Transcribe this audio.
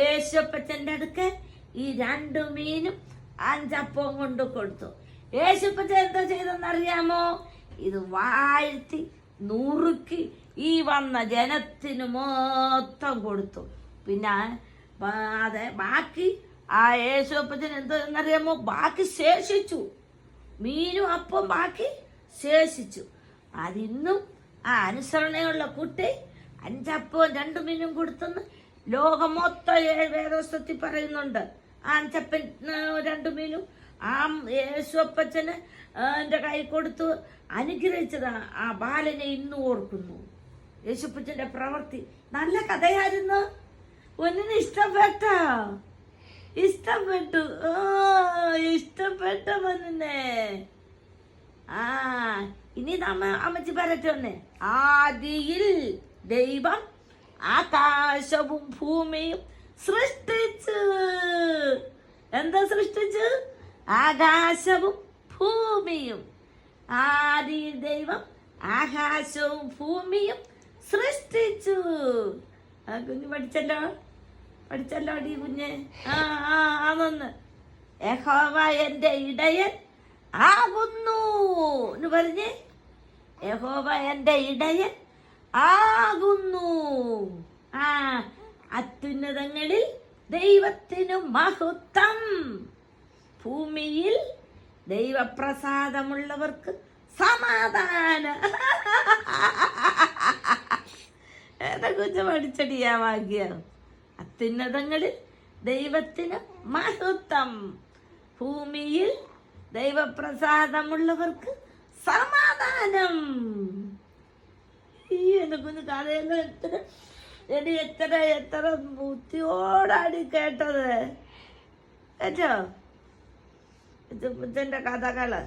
യേശുപ്പച്ചന്റെ അടുക്ക് ഈ 2 മീനും 5 അപ്പവും കൊണ്ട് കൊടുത്തു. യേശുപ്പച്ചൻ എന്താ ചെയ്തെന്നറിയാമോ? ഇത് വാഴ്ത്തി നുറുക്കി ഈ വന്ന ജനത്തിന് മൊത്തം കൊടുത്തു. പിന്നെ അതെ ബാക്കി ആ യേശുപ്പച്ചൻ എന്താണെന്നറിയാമോ? ബാക്കി ശേഷിച്ചു. മീനും അപ്പം ബാക്കി ശേഷിച്ചു. അതിന്നും ആ അനുസരണയുള്ള കുട്ടി 5 അപ്പവും 2 മീനും കൊടുത്തെന്ന് ലോകം മൊത്തം വേദോസ്തത്തിൽ പറയുന്നുണ്ട്. 5 അപ്പം 2 മീനും ആ യേശുപ്പച്ചന് എൻ്റെ കൈ കൊടുത്തു അനുഗ്രഹിച്ചത് ആ ബാലനെ ഇന്നും ഓർക്കുന്നു. യേശുപ്പച്ചന്റെ പ്രവൃത്തി നല്ല കഥയായിരുന്നു. ഒന്നിന് ഇഷ്ടപ്പെട്ടു. ഇഷ്ടപ്പെട്ട മന്നെ. ഇനി അമ്മച്ചി പറയട്ടെ. ആദിയിൽ ദൈവം ആകാശവും ഭൂമിയും സൃഷ്ടിച്ചു. എന്താ സൃഷ്ടിച്ചു? ആകാശവും ഭൂമിയും. ആദിയിൽ ദൈവം ആകാശവും ഭൂമിയും സൃഷ്ടിച്ചു. കുഞ്ഞ് പഠിച്ചല്ലോ അടി കുഞ്ഞ്. ആന്ന് യഹോവ എന്റെ ഇടയൻ ആകുന്നു എന്ന് പറഞ്ഞേ. യഹോവ എന്റെ ഇടയൻ ആകുന്നു. അത്യുന്നതങ്ങളിൽ ദൈവത്തിനു മഹത്വം. ഭൂമിയിൽ ദൈവപ്രസാദമുള്ളവർക്ക് സമാധാനം. ഏതാ കുഞ്ഞ് പഠിച്ചടിയാ ഭാഗ്യം. അത്യുന്നതങ്ങളിൽ ദൈവത്തിന് മഹത്വം. ഭൂമിയിൽ ദൈവപ്രസാദമുള്ളവർക്ക് സമാധാനം. എന്നെ കുഞ്ഞ് കഥയെല്ലാം എത്ര ബുദ്ധിയോടാടി കേട്ടത് കേട്ടോ. പുത്തൻ്റെ കഥകള്